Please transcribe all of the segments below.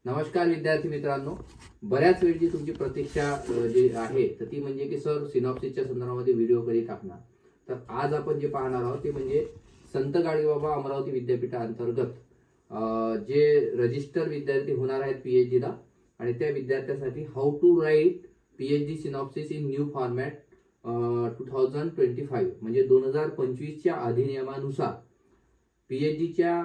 नमस्कार विद्यार्थी मित्रांनो, बऱ्याच वेळची तुमची प्रतीक्षा जी आहे तर ती म्हणजे की सर सिनॉप्सिसच्या संदर्भामध्ये व्हिडिओ कधी टाकणार. तर आज आपण जे पाहणार आहोत ते म्हणजे संत गाडगेबाबा अमरावती विद्यापीठाअंतर्गत जे रजिस्टर विद्यार्थी होणार आहेत पीएचडीला आणि त्या विद्यार्थ्यांसाठी how to write PhD synopsis in new format 2025 म्हणजे 2025च्या अधिनियमानुसार पीएचडीच्या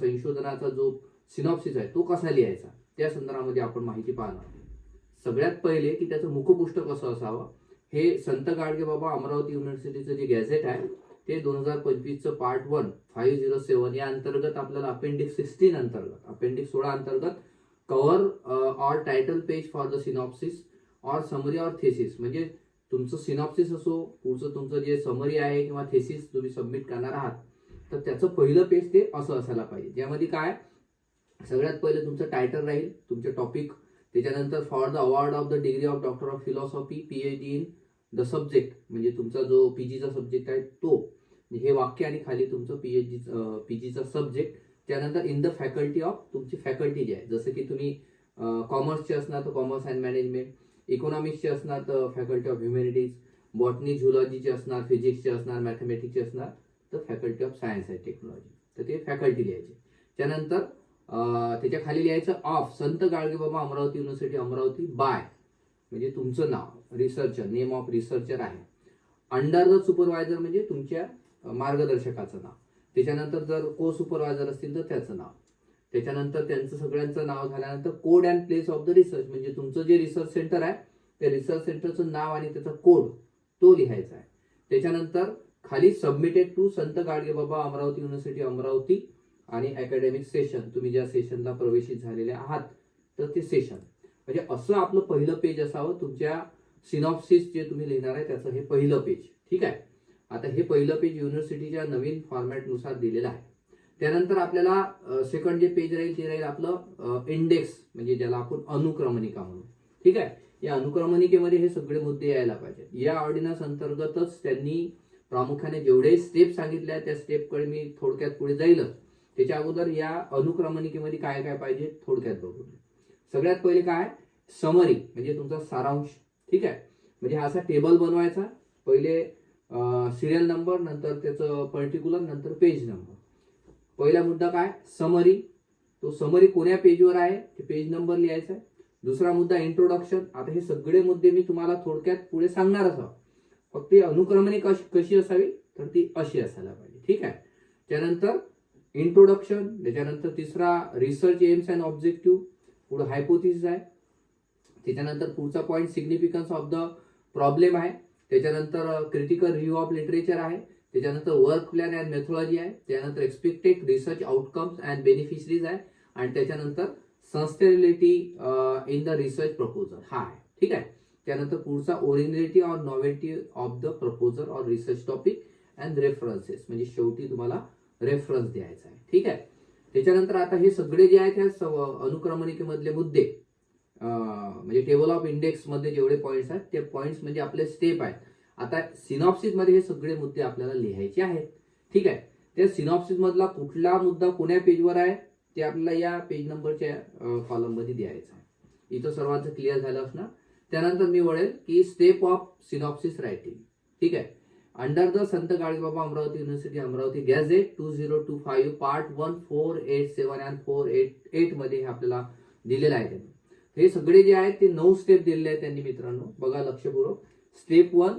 संशोधनाचा जो सिनॉप्सिस आहे तो कसा लिहायचा त्या संदर्भामध्ये आपण माहिती पाहणार. सगळ्यात पहिले की त्याचं मुखपृष्ठ कसं असावं. हे संत गाडगेबाबा अमरावती युनिव्हर्सिटीचं जे गॅझेट आहे ते 2025चं पार्ट 1 507 या अंतर्गत आपल्याला अपेंडिक्स 16 अंतर्गत अपेंडिक्स 16 अंतर्गत cover or title page for the synopsis or summary or thesis म्हणजे तुमचं सिनॉप्सिस असो पुढचं तुमचं जे समरी आहे किंवा थेसिस तुम्ही सबमिट करणार आहात तर त्याचं पहिलं पेज ते असं असायला पाहिजे. ज्यामध्ये काय सगळ्यात पहिले तुमचं टायटल राहील, तुमचे टॉपिक, त्याच्यानंतर for the award of the degree of doctor of philosophy PhD in the subject म्हणजे तुमचा जो पीजीचा सब्जेक्ट आहे तो हे वाक्य आणि खाली तुमचं पीजीचा सब्जेक्ट. त्यानंतर इन द फॅकल्टी ऑफ तुमची फॅकल्टी जी आहे जसं की तुम्ही कॉमर्सचे असणार तर कॉमर्स अँड मॅनेजमेंट, इकॉनॉमिक्सचे असणार तर फॅकल्टी ऑफ ह्युमॅनिटीज, बॉटनी झुलॉजीचे असणार, फिजिक्सचे असणार, मॅथमॅटिक्सचे असणार तर faculty of science and technology तर ते फॅकल्टी लिहायचे. त्यानंतर त्याच्या खाली लिहायचं of Sant Gadgebaba Amravati university Amravati bye म्हणजे तुमचं नाव, रिसर्चर, नेम ऑफ रिसर्चर आहे. अंडर द सुपरवायझर म्हणजे तुमच्या मार्गदर्शकाचं नाव. त्याच्यानंतर जर को सुपरवायझर असतील तर त्याचं नाव. त्याच्यानंतर त्यांचं सगळ्यांचं नाव झाल्यानंतर code and place of the research म्हणजे तुमचं जे रिसर्च सेंटर आहे त्या रिसर्च सेंटरचं नाव आणि त्याचा कोड तो लिहायचा आहे. त्याच्यानंतर खाली submitted to Sant Gadgebaba Amravati university Amravati आणि अकॅडमिक सेशन तुम्ही ज्या सेशनला प्रवेशित झालेले आहात तर ते सेशन म्हणजे असं आपलं पहिलं पेज असावं. तुमच्या सिनॉप्सिस जे तुम्ही लिहिणार आहे त्याचं हे पहिलं पेज. ठीक आहे. आता हे पहिलं पेज युनिव्हर्सिटीच्या नवीन फॉर्मॅटनुसार दिलेलं आहे. त्यानंतर आपल्याला सेकंड जे पेज राहील ते राहील आपलं इंडेक्स म्हणजे ज्याला आपण अनुक्रमणिका म्हणू. ठीक आहे. या अनुक्रमणिकेमध्ये हे सगळे मुद्दे यायला पाहिजेत. या ऑर्डिनन्स अंतर्गतच त्यांनी प्रामुख्याने जेवढे स्टेप सांगितले आहेत त्या स्टेपकडे मी थोडक्यात पुढे जाईलच. त्याच्या अगोदर या अनुक्रमणिकेमध्ये काय काय पाहिजे थोडक्यात बघू. सगळ्यात पहिले काय समरी म्हणजे तुमचा सारांश. ठीक आहे. म्हणजे हा असा टेबल बनवायचा. पहिले सिरियल नंबर, नंतर त्याचं पर्टिक्युलर, नंतर पेज नंबर. पहिला मुद्दा काय समरी. तो समरी कोण्या पेजवर आहे ते पेज नंबर लिहायचा आहे. दुसरा मुद्दा इंट्रोडक्शन. आता हे सगळे मुद्दे मी तुम्हाला थोडक्यात पुढे सांगणारच आहोत. फक्त अनुक्रमणिका कशी असावी तर ती अशी असायला पाहिजे. ठीक आहे. त्यानंतर इंट्रोडक्शन, त्याच्यानंतर तिसरा रिसर्च एम्स अँड ऑब्जेक्टिव्ह, पुढे हायपोथिसिस आहे. त्याच्यानंतर पुढचा point significance of the problem आहे. त्याच्यानंतर क्रिटिकल रिव्ह्यू ऑफ लिटरेचर आहे. त्याच्यानंतर वर्क प्लॅन अँड मेथोलॉजी आहे. त्यानंतर expected research outcomes and beneficiaries आहे आणि त्याच्यानंतर sustainability in the research proposal हा आहे. ठीक आहे. त्यानंतर पुढचा originality or novelty of the proposal or research topic and references म्हणजे शेवटी तुम्हाला रेफरन्स द्यायचा आहे. ठीक आहे. त्याच्यानंतर आता हे सगळे जे आहेत ह्या अनुक्रमणिकेमधले मुद्दे म्हणजे टेबल ऑफ इंडेक्स मध्ये जेवढे पॉईंट्स आहेत ते पॉईंट्स म्हणजे आपले स्टेप आहेत. आता सिनॉप्सिस मध्ये हे सगळे मुद्दे आपल्याला लिहायचे आहेत. ठीक आहे. त्या सिनॉप्सिस मधला कुठला मुद्दा कोण्या पेजवर आहे ते आपल्याला या पेज नंबरच्या कॉलम मध्ये द्यायचं आहे. इथं सर्वांचं क्लिअर झालं असणार. त्यानंतर मी वळेल की स्टेप ऑफ सिनॉप्सिस रायटिंग. ठीक आहे. Under the Sant Gadgebaba Amravati university Amravati gazette 2025 part 1 487 and 488 मध्ये आपल्याला दिलेलं आहे. त्यांनी हे सगळे जे आहेत ते 9 स्टेप दिलेले आहेत त्यांनी. मित्रांनो बघा लक्षपूर्वक. Step 1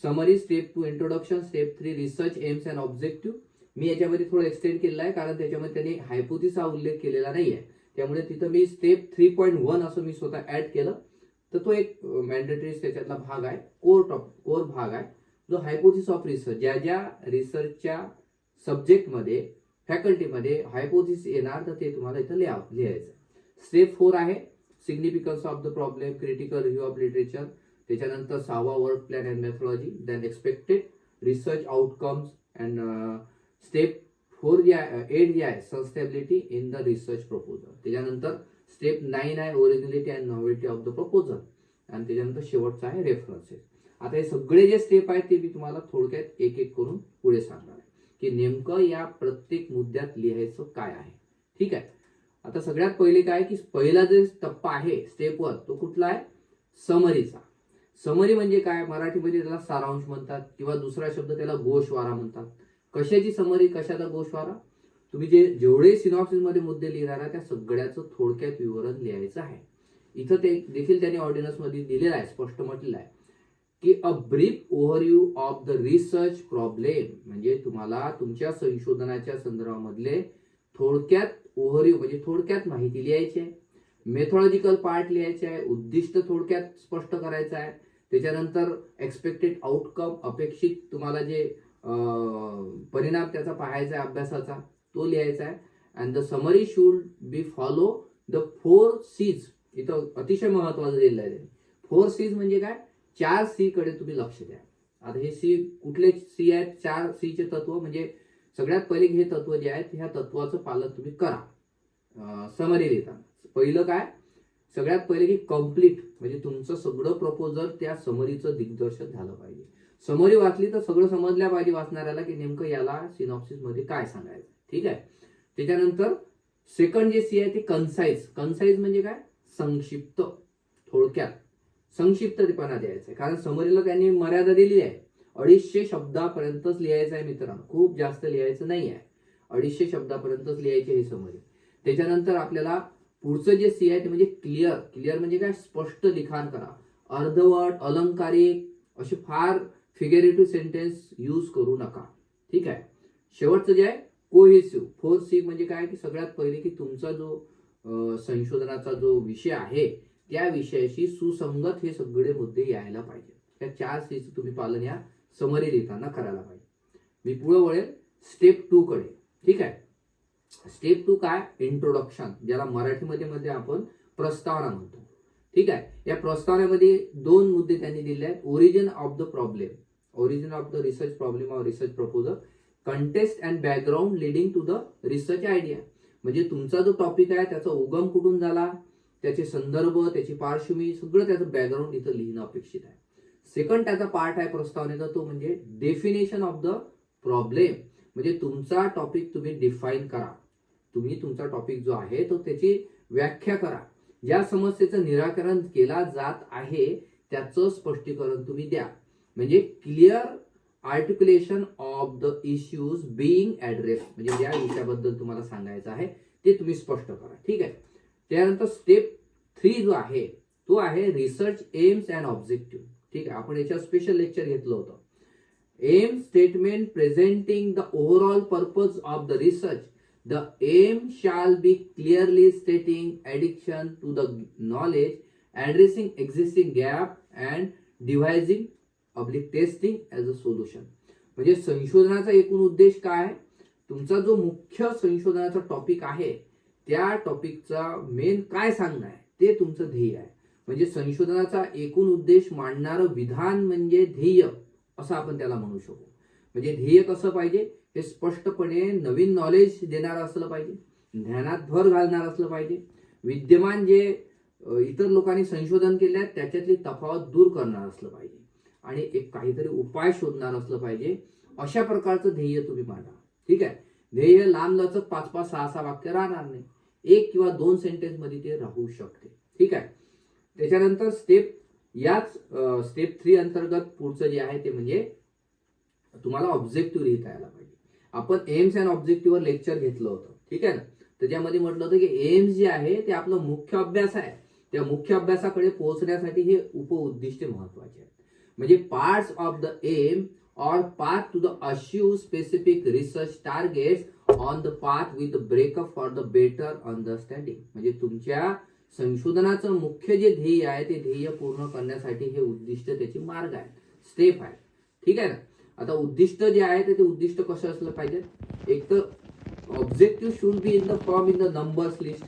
summary, step 2 introduction, step 3 research aims and objective. मी याच्यामध्ये थोडं एक्सटेंड केलेलं आहे कारण त्याच्यामध्ये त्यांनी हायपोथिसिस हा उल्लेख केलेला नाही आहे. त्यामुळे तिथं मी स्टेप 3.1 असं मी स्वतः ऍड केलं. तर तो एक मॅन्डेटरी त्याच्यातला भाग आहे, कोर भाग आहे जो हायपोथिसिस ऑफ रिसर्च ज्या ज्या रिसर्चच्या सब्जेक्टमध्ये फॅकल्टीमध्ये हायपोथिसिस येणार तर ते तुम्हाला इथं लिहायचं. स्टेप 4 आहे significance of the problem, critical review of literature. त्याच्यानंतर 6वा work plan and methodology, then expected research outcomes and step 8 जे आहे sustainability in the research proposal. त्याच्यानंतर स्टेप 9 आहे originality and novelty of the proposal आणि त्याच्यानंतर शेवटचा आहे रेफरन्सेस. आता हे सगळे जे स्टेप आहेत ते मी तुम्हाला थोडक्यात एक एक करून पुढे सांगणार आहे की नेमकं या प्रत्येक मुद्द्यात लिहायचं काय आहे. ठीक आहे. आता सगळ्यात पहिले काय की पहिला जे टप्पा आहे स्टेप 1 तो कुठला आहे, समरीचा. समरी म्हणजे काय, मराठीमध्ये त्याला सारांश म्हणतात किंवा दुसरा शब्द त्याला गोषवारा म्हणतात. कशाची समरी, कशाचा गोषवारा, तुम्ही जेवढे सिनॉप्सिस मध्ये मुद्दे लिहिणार आहे त्या सगळ्याचं थोडक्यात विवरण लिहायचं आहे. इथं ते देखील त्यांनी ऑर्डिनन्स मध्ये दिलेलं आहे, स्पष्ट म्हटलेलं आहे की a brief overview of the research problem, म्हणजे तुम्हाला तुमच्या संशोधनाच्या संदर्भामधले थोडक्यात ओव्हरव्ह्यू म्हणजे थोडक्यात माहिती लिहायची आहे. मेथॉलॉजिकल पार्ट लिहायचे आहे, उद्दिष्ट थोडक्यात स्पष्ट करायचं आहे. त्याच्यानंतर एक्सपेक्टेड आउटकम, अपेक्षित तुम्हाला जे परिणाम त्याचा पाहायचा आहे अभ्यासाचा तो लिहायचा आहे. And the summary should be follow the 4 C's. इथं अतिशय महत्वाचं दिलेलं आहे. 4 C's म्हणजे काय, 4 C कडे तुम्ही लक्ष द्या. आता हे सी कुठले सी आहेत, 4 C चे तत्व, म्हणजे सगळ्यात पहिले हे तत्व जे आहेत ह्या तत्वाचं पालन तुम्ही करा समरी लिहिताना. पहिलं काय, सगळ्यात पहिले की कम्प्लीट, म्हणजे तुमचं सगळं प्रपोजल त्या समरीचं दिग्दर्शन झालं पाहिजे. समरी वाचली तर सगळं समजल्या पाहिजे वाचणाऱ्याला की नेमकं याला सिनॉप्सिस मध्ये काय सांगायचं. ठीक आहे. त्याच्यानंतर सेकंड जे सी आहे ते कन्साइज. कन्साइज म्हणजे काय, संक्षिप्त, थोडक्यात संक्षिप्तपणा द्यायचा आहे. कारण समरीला त्यांनी मर्यादा दिली आहे, 250 शब्दापर्यंतच लिहायचं आहे मित्रांनो, खूप जास्त लिहायचं नाही आहे, 250 शब्दापर्यंतच लिहायचे हे समरी. त्याच्यानंतर आपल्याला पुढचं जे सी आहे ते म्हणजे क्लिअर. क्लिअर म्हणजे काय, स्पष्ट लिखाण करा, अर्धवट, अलंकारिक असे फार फिगरेटिव्ह सेंटेन्स यूज करू नका. ठीक आहे. शेवटचं जे आहे कोहेसिव्ह. 4 C म्हणजे काय की सगळ्यात पहिले की तुमचा जो संशोधनाचा जो विषय आहे त्या विषयाशी सुसंगत हे सगळे मुद्दे यायला पाहिजे. त्या 4 C तुम्ही पालन या समरी लिहिताना करायला पाहिजे. मी पुढे वळेल स्टेप 2 कडे. ठीक आहे. स्टेप 2 काय, इंट्रोडक्शन, ज्याला मराठीमध्ये आपण प्रस्तावना म्हणतो. ठीक आहे. या प्रस्तावनेमध्ये 2 मुद्दे त्यांनी दिले आहेत. Origin of the problem, origin of the research problem or research proposal, context and background leading to the research idea, म्हणजे तुमचा जो टॉपिक आहे त्याचा उगम कुठून झाला, त्याचे संदर्भ, त्याची पार्श्वभूमी, सगळं त्याचं बॅकग्राऊंड इथं लिहिणं अपेक्षित आहे. सेकंड त्याचा पार्ट आहे प्रस्तावनेचा तो म्हणजे डेफिनेशन ऑफ द प्रॉब्लेम, म्हणजे तुमचा टॉपिक तुम्ही डिफाईन करा. तुम्ही तुमचा टॉपिक जो आहे तो त्याची व्याख्या करा. ज्या समस्येचं निराकरण केला जात आहे त्याचं स्पष्टीकरण तुम्ही द्या. म्हणजे clear articulation of the issues being address, म्हणजे ज्या विषयाबद्दल तुम्हाला सांगायचं आहे ते तुम्ही स्पष्ट करा. ठीक आहे. त्यानंतर स्टेप 3 जो आहे तो आहे रिसर्च एम्स अँड ऑब्जेक्टिव्ह. ठीक आहे. आपण याच्यावर स्पेशल लेक्चर घेतलं होतं. Aim statement presenting the overall purpose of the research. The aim shall be clearly stating addiction to the knowledge, addressing existing gap and devising testing as a solution. म्हणजे संशोधनाचा एकूण उद्देश काय, तुमचा जो मुख्य संशोधनाचा टॉपिक आहे त्या टॉपिकचा मेन काय सांगणं आहे ते तुमचं ध्येय आहे. म्हणजे संशोधनाचा एकूण उद्देश मांडणारं विधान म्हणजे ध्येय असं आपण त्याला म्हणू शकतो. म्हणजे ध्येय कसं पाहिजे, हे स्पष्टपणे नवीन नॉलेज देणारं असलं पाहिजे, ज्ञानात भर घालणार असलं पाहिजे, विद्यमान जे इतर लोकांनी संशोधन केले आहे त्याच्यातली तफावत दूर करणार असलं पाहिजे आणि एक काहीतरी उपाय शोधणार असलं पाहिजे. अशा प्रकारचं ध्येय तुम्ही मांडा. ठीक आहे. ध्येय लांब लचक 5-5, 6-6 वाक्य राहणार नाही, 1 किंवा 2 सेंटेन्स मध्ये ते राहू शकते. ठीक आहे. त्याच्यानंतर याच स्टेप 3 अंतर्गत पुढचं जे आहे ते म्हणजे तुम्हाला ऑब्जेक्टिव्ह लिहिता यायला पाहिजे. आपण एम्स अँड ऑब्जेक्टिव्ह वर लेक्चर घेतलं होतं. ठीक आहे ना. त्याच्यामध्ये म्हटलं होतं की एम्स जे आहे ते आपलं मुख्य अभ्यास आहे, त्या मुख्य अभ्यासाकडे पोहोचण्यासाठी हे उपउद्दिष्टे महत्वाचे आहेत. म्हणजे parts of the aim or path to the achieve specific research targets on the path with the breakup for the better understanding. म्हणजे तुमच्या संशोधनाचं मुख्य जे ध्येय आहे ते ध्येय पूर्ण करण्यासाठी हे उद्दिष्ट त्याची मार्ग आहे, स्टेप आहे. ठीक आहे ना. आता उद्दिष्ट जे आहे ते उद्दिष्ट कसं असलं पाहिजे, एक तर objective should be in the form in the numbers list,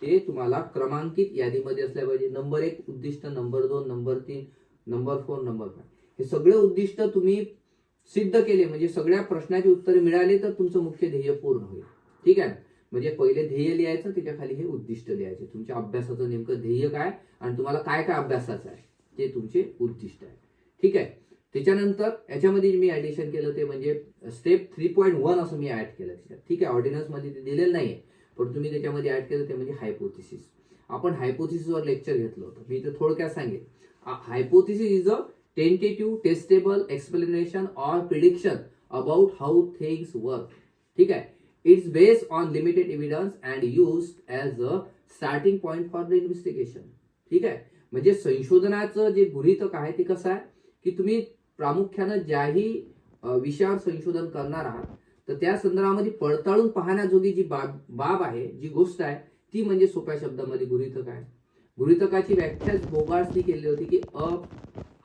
ते तुम्हाला क्रमांकित यादीमध्ये असल्या पाहिजे. नंबर 1 उद्दिष्ट, नंबर 2, नंबर 3, नंबर 4, नंबर 5 हे सगळे उद्दिष्ट तुम्ही सिद्ध केले म्हणजे सगळ्या प्रश्नाची उत्तरे मिळाली तर तुमचं मुख्य ध्येय पूर्ण होईल. ठीक आहे. म्हणजे पहिले ध्येय लिहायचं, त्याच्या खाली हे उद्दिष्ट लिहायचे. तुमच्या अभ्यासाचं नेमकं ध्येय काय आणि तुम्हाला काय काय अभ्यासाचं आहे ते तुमचे उद्दिष्ट आहे. ठीक आहे. त्याच्यानंतर याच्यामध्ये मी ऍडिशन केलं ते म्हणजे स्टेप 3.1 असं मी ऍड केलं त्याच्यात. ठीक आहे. ऑर्डिनन्स मध्ये ते दिलेलं नाहीये, पण तुम्ही त्याच्यामध्ये ऍड केलं ते म्हणजे हायपोथिसिस. आपण हायपोथिसिसवर लेक्चर घेतलं होतं. मी इथे थोडक्यात सांगेन. Hypothesis is a tentative testable explanation or prediction about how things work. ठीक आहे. It's based on limited evidence and used as a starting point for the investigation. ठीक आहे. म्हणजे संशोधनाचं जे गृहीतक आहे ते कसं आहे की तुम्ही प्रामुख्यानं ज्याही विषयावर संशोधन करणार आहात तर त्या संदर्भामध्ये पडताळून पाहण्याजोगी जी बाब आहे, जी गोष्ट आहे, ती म्हणजे सोप्या शब्दामध्ये गृहीतक आहे. गृहीतकाची व्याख्याच बोगार्सनी केली होती की a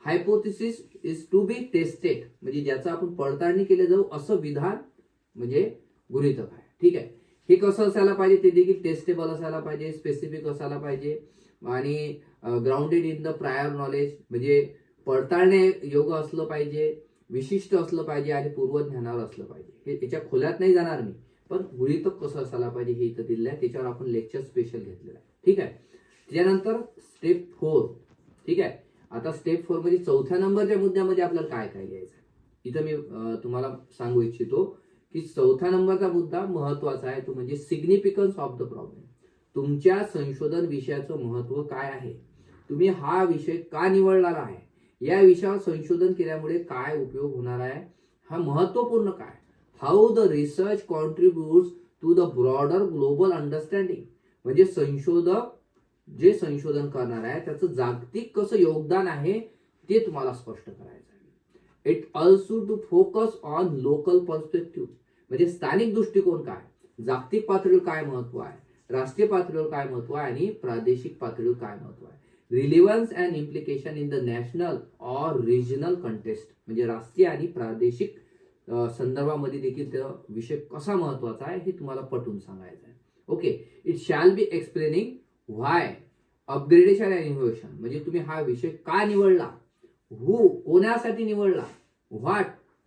hypothesis is to be tested, म्हणजे ज्याचं आपण पडताळणी केले जाऊ असं विधान म्हणजे गृहीतक आहे. ठीक आहे. हे कसं असायला पाहिजे, ते देखील टेस्टेबल असायला पाहिजे, स्पेसिफिक असायला पाहिजे आणि grounded in the prior knowledge, म्हणजे पडताळणे योग्य असलं पाहिजे, विशिष्ट असलं पाहिजे आणि पूर्वज्ञानावर असलं पाहिजे. हे त्याच्या खोल्यात नाही जाणार मी, पण गृहीतक कसं असायला पाहिजे हे इथं दिलेलं आहे. त्याच्यावर आपण लेक्चर स्पेशल घेतलेलं आहे. ठीक आहे. त्यानंतर स्टेप 4. ठीक आहे. आता स्टेप 4 मध्ये 4थ्या नंबरच्या मुद्द्यामध्ये आपल्याला काय काय लिहायचं आहे इथं मी तुम्हाला सांगू इच्छितो की 4थ्या नंबरचा मुद्दा महत्वाचा आहे, तो म्हणजे सिग्निफिकन्स ऑफ द प्रॉब्लेम. तुमच्या संशोधन विषयाचं महत्व काय आहे, तुम्ही हा विषय का निवडलेला आहे, या विषयावर संशोधन केल्यामुळे काय उपयोग होणार आहे, हा महत्वपूर्ण काय, how the research contributes to the broader global understanding. म्हणजे संशोधक जे संशोधन करणार आहे त्याचं जागतिक कसं योगदान आहे ते तुम्हाला स्पष्ट करायचं आहे. It also to focus on local perspective, म्हणजे स्थानिक दृष्टिकोन काय, जागतिक पातळीवर काय महत्व आहे, राष्ट्रीय पातळीवर काय महत्व आहे आणि प्रादेशिक पातळीवर काय महत्व आहे. Relevance and implication in the national or regional contest, म्हणजे राष्ट्रीय आणि प्रादेशिक संदर्भामध्ये देखील तो विषय कसा महत्वाचा आहे हे तुम्हाला पटवून सांगायचं आहे. Okay. It shall be explaining why upgradation and innovation, म्हणजे तुम्ही हा विषय का निवडला, हू कोणासाठी निवडला, व्हॉट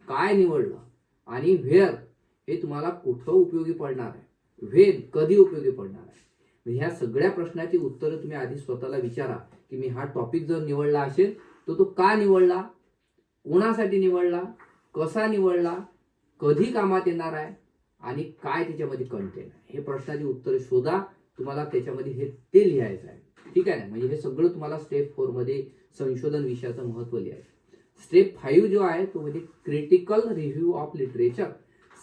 काय निवडलं आणि व्हेअर हे तुम्हाला कुठं उपयोगी पडणार आहे, व्हेन कधी उपयोगी पडणार आहे. ह्या सगळ्या प्रश्नाची उत्तरं तुम्ही आधी स्वतःला विचारा की मी हा टॉपिक जर निवडला असेल तर तो का निवडला, कोणासाठी निवडला, कसा निवडला, कधी कामात येणार आहे आणि काय त्याच्यामध्ये कंटेंट आहे. हे प्रश्नाची उत्तरं शोधा. तुम्हाला त्याच्यामध्ये हे ते लिहायचं आहे. ठीक आहे ना. म्हणजे हे सगळं तुम्हाला स्टेप 4 मध्ये संशोधन विषयाचं महत्व लिहायचं. स्टेप 5 जो आहे तो म्हणजे क्रिटिकल रिव्ह्यू ऑफ लिटरेचर,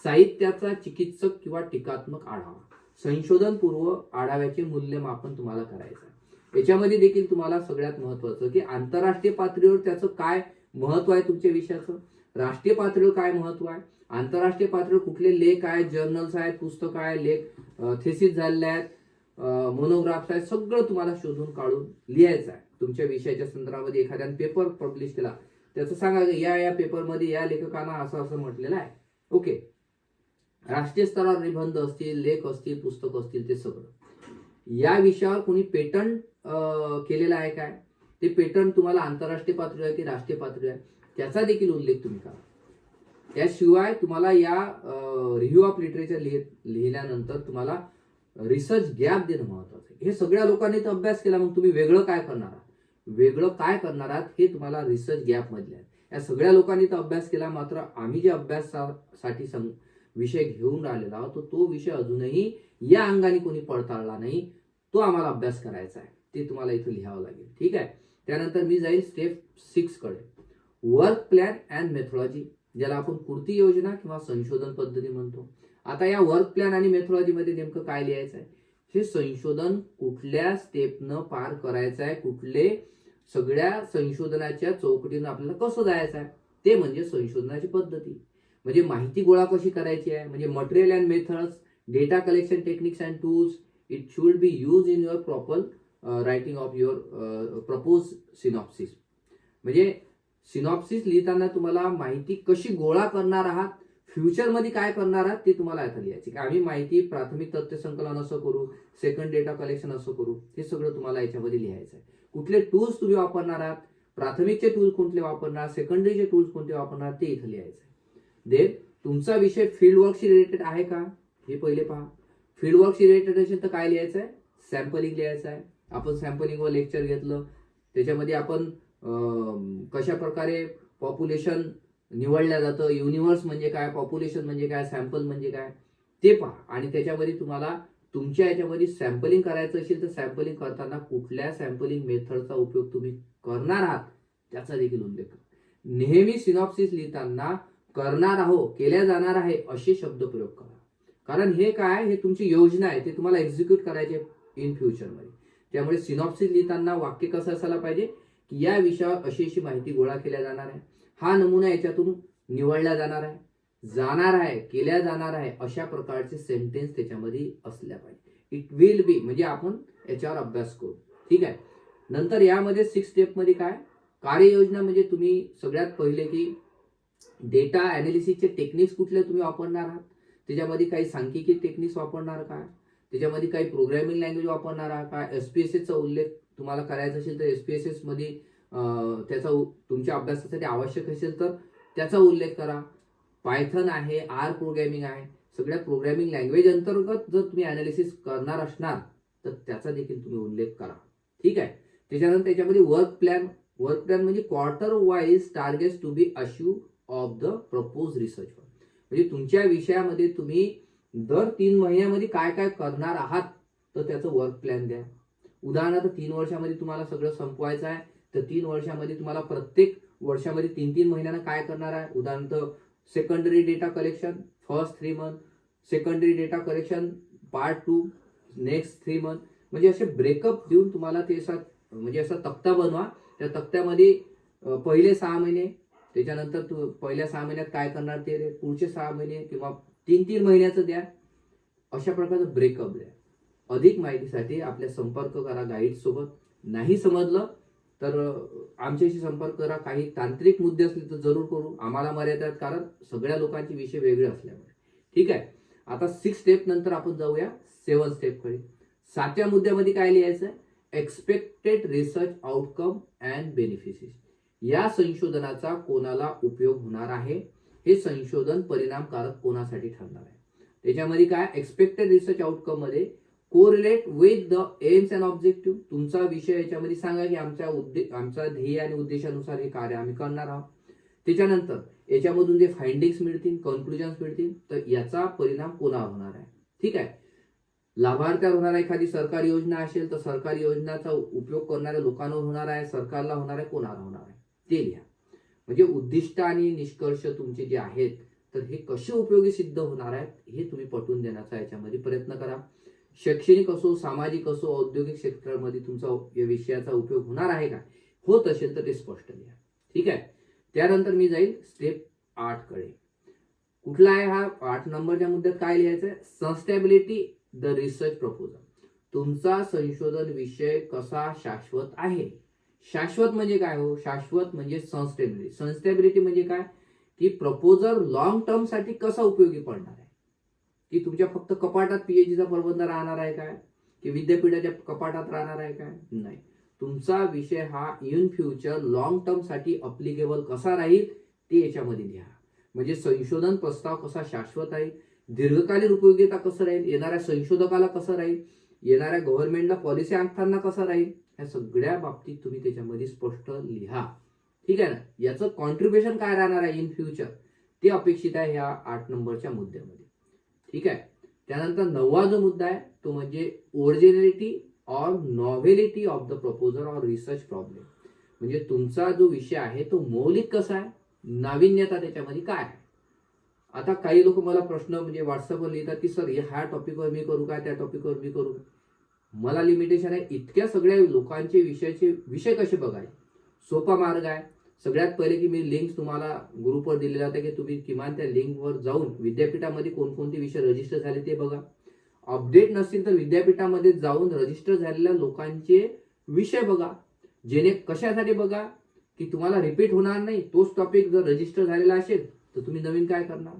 साहित्याचा चिकित्सक किंवा टीकात्मक आढावा. संशोधन पूर्व आढाव्याचे मूल्यमापन तुम्हाला करायचं आहे. याच्यामध्ये देखील तुम्हाला सगळ्यात महत्वाचं की आंतरराष्ट्रीय पातळीवर त्याचं काय महत्व आहे, तुमच्या विषयाचं राष्ट्रीय पातळीवर काय महत्व आहे, आंतरराष्ट्रीय पातळीवर कुठले लेख आहेत, जर्नल्स आहेत, पुस्तकं आहे, लेख थेसिस झालेले आहेत, मोनोग्राफ्स आहेत, सगळं तुम्हाला शोधून काढून लिहायचं आहे. तुमच्या विषयाच्या संदर्भामध्ये एखाद्याने पेपर पब्लिश केला त्याचं सांगा या पेपरमध्ये या लेखकांना असं असं म्हटलेलं आहे. ओके. राष्ट्रीय स्तरावर निबंध असतील, लेख असतील, पुस्तक असतील, ते सगळं या विषयावर कोणी पेटंट केलेलं आहे काय, ते पेटंट तुम्हाला आंतरराष्ट्रीय पातळीवर आहे की राष्ट्रीय पातळीवर आहे त्याचा देखील उल्लेख तुम्ही करा. त्याशिवाय तुम्हाला या रिव्ह्यू ऑफ लिटरेचर लिहिल्यानंतर तुम्हाला रिसर्च गॅप देणं महत्वाचं आहे. हे सगळ्या लोकांनी तर अभ्यास केला, मग तुम्ही वेगळं काय करणार आहात, वेगळं काय करणार आहात हे तुम्हाला रिसर्च गॅप मधले आहे. या सगळ्या लोकांनी तर अभ्यास केला, मात्र आम्ही जे अभ्यासासाठी विषय घेऊन राहिलेला आहोत तो विषय अजूनही या अंगाने कोणी पडताळला नाही, तो आम्हाला अभ्यास करायचा आहे, ते तुम्हाला इथं लिहावं लागेल. ठीक आहे. त्यानंतर मी जाईल स्टेप 6 कडे. वर्क प्लॅन अँड मेथॉलॉजी, ज्याला आपण कृती योजना किंवा संशोधन पद्धती म्हणतो. आता या वर्क प्लॅन आणि मेथॉलॉजी मध्ये नेमकं काय लिहायचं आहे, हे संशोधन कुठल्या स्टेपनं पार करायचं आहे, कुठले सगळ्या संशोधनाच्या चौकटीनं आपल्याला कसं जायचं आहे, ते म्हणजे संशोधनाची पद्धती. म्हणजे माहिती गोळा कशी करायची आहे, म्हणजे material and methods, data collection techniques and tools. It should be use in your proper writing of your propose synopsis. म्हणजे सिनॉप्सिस लिहिताना तुम्हाला माहिती कशी गोळा करणार आहात, फ्युचरमध्ये काय करणार आहात ते तुम्हाला आता लिहायचे की आम्ही माहिती प्राथमिक तथ्य संकलन असं करू, सेकंड डेटा कलेक्शन असं करू, हे सगळं तुम्हाला याच्यामध्ये लिहायचं आहे. कुठले टूल्स तुम्ही वापरणार आहात, प्राथमिकचे टूल्स कोणते वापरणार, सेकंडरीचे टूल्स कोणते वापरणार ते इथं लिहायचं आहे. देन तुमचा विषय फील्ड वर्कशी रिलेटेड आहे का हे पहिले पहा. फील्ड वर्कशी रिलेटेड असेल तर काय लिहायचं आहे, सॅम्पलिंग लिहायचं आहे. आपण सॅम्पलिंगवर लेक्चर घेतलं, त्याच्यामध्ये आपण कशा प्रकारे पॉप्युलेशन निवडल्या जातं, युनिव्हर्स म्हणजे काय, पॉप्युलेशन म्हणजे काय, सॅम्पल म्हणजे काय ते पहा. आणि त्याच्यामध्ये तुम्हाला तुमच्या याच्यामध्ये सॅम्पलिंग करायचं असेल तर सॅम्पलिंग करताना कुठल्या सॅम्पलिंग मेथडचा उपयोग तुम्ही करणार आहात त्याचा देखील उल्लेख करा. नेहमी सिनॉप्सिस लिहिताना करणार आहो, केल्या जाणार आहे असे शब्द प्रयोग करा. कारण हे काय, हे तुमची योजना आहे, ते तुम्हाला एक्झिक्यूट करायचे इन फ्युचरमध्ये. त्यामुळे सिनॉप्सिस लिहिताना वाक्य कसं असायला पाहिजे की या विषयावर अशी अशी माहिती गोळा केल्या जाणार आहे, हा नमुना याच्यातून निवडला जाणार आहे, केल्या जाणार आहे, अशा प्रकारचे सेंटेन्स त्याच्यामध्ये असल्या पाहिजे. इट विल बी म्हणजे आपण याच्यावर अभ्यास करू. ठीक आहे. नंतर यामध्ये 6 स्टेपमध्ये काय, कार्ययोजना म्हणजे तुम्ही सगळ्यात पहिले की डेटा अनालिसिसचे टेक्निक्स कुठले तुम्ही वापरणार आहात, त्याच्यामध्ये काही सांख्यिकी टेक्निक्स वापरणार काय, त्याच्यामध्ये काही प्रोग्रामिंग लँग्वेज वापरणार आहात काय, SPSS चा उल्लेख तुम्हाला करायचा असेल तर SPSS मध्ये त्याचा तुमच्या अभ्यासासाठी आवश्यक असेल तर त्याचा उल्लेख करा. पायथन आहे, आर प्रोग्रामिंग आहे, सगळ्या प्रोग्रामिंग लँग्वेज अंतर्गत जर तुम्ही अनालिसिस करणार असणार तर त्याचा देखील तुम्ही उल्लेख करा. ठीक आहे. त्याच्यानंतर त्याच्यामध्ये वर्क प्लॅन म्हणजे quarter wise targets to be achieve of the propose research. म्हणजे तुमच्या विषयामध्ये तुम्ही दर 3 महिन्यामध्ये काय काय करणार आहात तर त्याचं वर्क प्लॅन द्या. उदाहरणार्थ 3 वर्षामध्ये तुम्हाला सगळं संपवायचं आहे तर 3 वर्षामध्ये तुम्हाला प्रत्येक वर्षामध्ये 3-3 महिन्यांना काय करणार आहे. उदाहरणार्थ secondary data collection first 3 month, secondary data collection part 2 next 3 month. म्हणजे असे ब्रेकअप देऊन तुम्हाला ते असा तक्ता बनवा. त्या तक्त्यामध्ये पहिले 6 महिने, त्याच्यानंतर पहिल्या 6 महिन्यात काय करणार ते पुढचे 6 महिने किंवा 3-3 महिन्याचं द्या. अशा प्रकारचं ब्रेकअप द्या. अधिक माहितीसाठी आपल्या संपर्क करा गाईड सोबत. नाही समजलं तर आमच्याशी संपर्क करा. काही तांत्रिक मुद्दे असले तर जरूर करू. आम्हाला मर्यादा आहेत कारण सगळ्या लोकांचे विषय वेगळे असल्यामुळे. ठीक आहे. आता 6 स्टेप नंतर आपण जाऊया 7 स्टेपकडे. 7व्या मुद्द्यामध्ये काय लिहायचं, expected research outcome and benefits. या संशोधनाचा कोणाला उपयोग होणार आहे, हे संशोधन परिणामकारक कोणासाठी ठरणार आहे. त्याच्यामध्ये काय, एक्सपेक्टेड रिसर्च आउटकम मध्ये correlate with the AIIMS and objective. तुमचा विषय याच्यामध्ये सांगा की आमचा ध्येय आणि उद्देशानुसार हे कार्य आम्ही करणार आहोत. त्याच्यानंतर याच्यामधून जे फाइंडिंग्स मिळतील, कन्क्लुजन्स मिळतील तर याचा परिणाम कोणावर होणार आहे. ठीक आहे. लाभार्थ्यावर होणार आहे. एखादी सरकारी योजना असेल तर सरकारी योजनाचा उपयोग करणाऱ्या लोकांवर होणार आहे, सरकारला होणार आहे, कोणावर होणार आहे ते लिहा. म्हणजे उद्दिष्ट आणि निष्कर्ष तुमचे जे आहेत तर हे कसे उपयोगी सिद्ध होणार आहेत हे तुम्ही पटवून देण्याचा याच्यामध्ये प्रयत्न करा. शैक्षणिक असो, सामाजिक असो, औद्योगिक क्षेत्रामध्ये तुमचा या विषयाचा उपयोग होणार आहे का, होत असेल तर ते स्पष्ट लिहा. ठीक आहे. त्यानंतर मी जाईल स्टेप 8 कडे. कुठला आहे हा 8 नंबरच्या मुद्द्यात काय लिहायचं आहे, सस्टेनेबिलिटी द रिसर्च प्रपोजल. तुमचा संशोधन विषय कसा शाश्वत आहे. शाश्वत म्हणजे काय हो, शाश्वत म्हणजे सस्टेनेबिलिटी. सस्टेनेबिलिटी म्हणजे काय की प्रपोजल लॉंग टर्म साठी कसा उपयोगी पडणार आहे. की तुमच्या फक्त कपाटात पीएचडीचा प्रबंध राहणार आहे काय, की विद्यापीठाच्या कपाटात राहणार आहे काय, नाही. तुमचा विषय हा इन फ्युचर लॉंग टर्म साठी अप्लिकेबल कसा राहील ते याच्यामध्ये लिहा. म्हणजे संशोधन प्रस्ताव कसा शाश्वत आहे, दीर्घकालीन उपयोगिता कसं राहील, येणाऱ्या संशोधकाला कसं राहील, येणाऱ्या गव्हर्नमेंटला पॉलिसी आखताना कसं राहील, ह्या सगळ्या बाबतीत तुम्ही त्याच्यामध्ये स्पष्ट लिहा. ठीक आहे ना. याचं कॉन्ट्रीब्युशन काय राहणार आहे इन फ्युचर ते अपेक्षित आहे ह्या 8 नंबरच्या मुद्द्यामध्ये. ठीक आहे. त्यानंतर 9वा जो मुद्दा आहे तो म्हणजे originality or novelty of the proposal or research problem. म्हणजे तुमचा जो विषय आहे तो मौलिक कसा आहे, नाविन्यता त्याच्यामध्ये काय आहे. आता काही लोक मला प्रश्न म्हणजे व्हॉट्सअपवर लिहितात की सर ह्या टॉपिकवर मी करू का, त्या टॉपिकवर मी करू. मला लिमिटेशन आहे. इतक्या सगळ्या लोकांचे विषय कसे बघायचे. सोपा मार्ग आहे. सगळ्यात पहिले की मी लिंक तुम्हाला ग्रुपवर दिलेला होता की तुम्ही किमान त्या लिंकवर जाऊन विद्यापीठामध्ये कोणकोणते विषय रजिस्टर झाले ते बघा. अपडेट नसतील तर विद्यापीठामध्ये जाऊन रजिस्टर झालेल्या लोकांचे विषय बघा. कशासाठी बघा की तुम्हाला रिपीट होणार नाही. तोच टॉपिक जर रजिस्टर झालेला असेल तर तुम्ही नवीन काय करणार.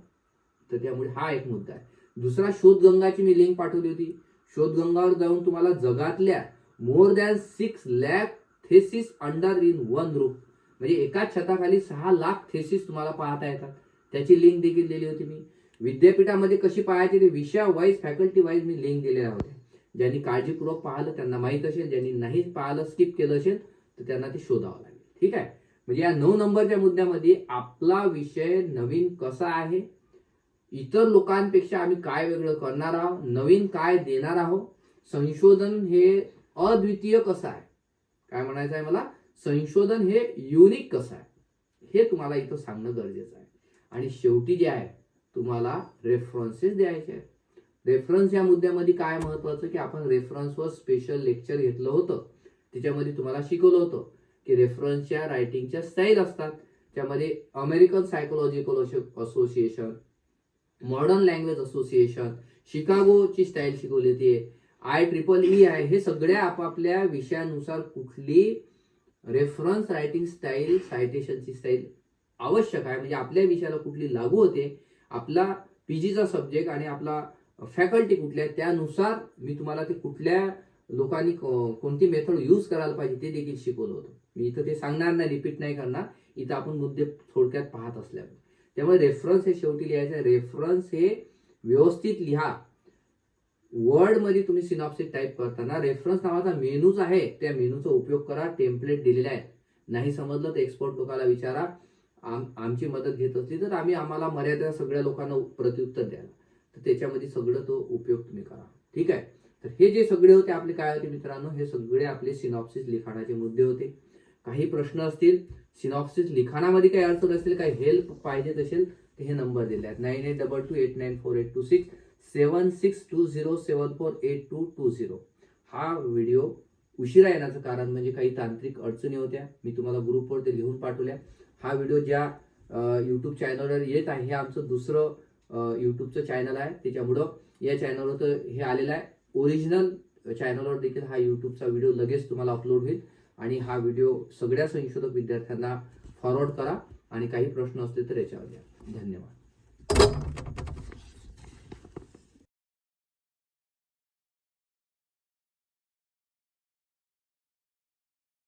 तर त्यामुळे हा एक मुद्दा आहे. दुसरा, शोधगंगाची मी लिंक पाठवली होती. शोधगंगावर जाऊन तुम्हाला जगातल्या more than 6 lakh thesis under in one roof, म्हणजे एकाच छताखाली 6 लाख थेसिस तुम्हाला पाहता येतात. त्याची लिंक देखील दिली होती मी. विद्यापीठामध्ये कशी पाहायची ते विषय वाईज, फॅकल्टी वाईज मी लिंक दिलेल्या होत्या. ज्यांनी काळजीपूर्वक पाहिलं त्यांना माहीत असेल, ज्यांनी नाही पाहिलं, स्किप केलं असेल तर त्यांना ते शोधावं लागेल. ठीक आहे. म्हणजे या 9 नंबरच्या मुद्द्यामध्ये आपला विषय नवीन कसा आहे, इतर लोकांपेक्षा आम्ही काय वेगळं करणार आहोत, नवीन काय देणार आहोत, संशोधन हे अद्वितीय कसं आहे, काय म्हणायचं आहे मला, संशोधन हे युनिक कसं आहे हे तुम्हाला इथं सांगणं गरजेचं आहे. आणि शेवटी जे आहे तुम्हाला रेफरन्सेस द्यायचे आहेत. रेफरन्स या मुद्द्यामध्ये काय महत्वाचं की आपण रेफरन्सवर स्पेशल लेक्चर घेतलं होतं. त्याच्यामध्ये तुम्हाला शिकवलं होतं की रेफरन्सच्या रायटिंगच्या स्टाईल असतात. त्यामध्ये American psychological association, modern language association, शिकागोची स्टाईल शिकवली होती, IEEE आहे. हे सगळ्या आपापल्या विषयानुसार कुठली रेफरन्स रायटिंग स्टाईल, सायटेशनची स्टाईल आवश्यक आहे, म्हणजे आपल्या विषयाला कुठली लागू होते, आपला PGचा सब्जेक्ट आणि आपला फॅकल्टी कुठल्या आहे, त्यानुसार मी तुम्हाला ते कुठल्या लोकांनी कोणती मेथड यूज करायला पाहिजे ते देखील शिकवलं होतं. मी इथं ते सांगणार नाही, रिपीट नाही करणार. इथं आपण मुद्दे थोडक्यात पाहत असल्यामुळे. त्यामुळे रेफरन्स हे शेवटी लिहायचं. रेफरन्स हे व्यवस्थित लिहा. वर्डमध्ये तुम्ही सिनॉप्सिस टाईप करताना रेफरन्स नावाचा मेनूच आहे, त्या मेनूचा उपयोग करा. टेम्पलेट दिलेला आहे, नाही समजलं तर एक्सपर्ट लोकांना विचारा. आमची मदत घेत असली तर आम्हाला मर्यादा सगळ्या लोकांना प्रत्युत्तर द्यायला, तर त्याच्यामध्ये सगळं तो उपयोग तुम्ही करा. ठीक आहे. तर हे जे सगळे होते आपले काय होते मित्रांनो, हे सगळे आपले सिनॉप्सिस लिखाणाचे मुद्दे होते. काही प्रश्न असतील, सिनॉप्सिस लिखाणामध्ये काही अडचण असेल, काही हेल्प पाहिजे असेल तर हे नंबर दिले आहेत 9822894826 7620748220. हा व्हिडिओ उशिरा येण्याचं कारण म्हणजे काही तांत्रिक अडचणी होत्या, मी तुम्हाला ग्रुपवर ते लिहून पाठवल्या. हा व्हिडिओ ज्या यूट्यूब चॅनलवर येत आहे हे आमचं दुसरं यूट्यूबचं चॅनल आहे, त्याच्यामुळं या चॅनलवर तर हे आलेलं आहे. ओरिजिनल चॅनलवर देखील हा यूट्यूबचा व्हिडिओ लगेच तुम्हाला अपलोड होईल. आणि हा व्हिडिओ सगळ्या संशोधक विद्यार्थ्यांना फॉरवर्ड करा आणि काही प्रश्न असतील तर याच्यावर द्या. धन्यवाद.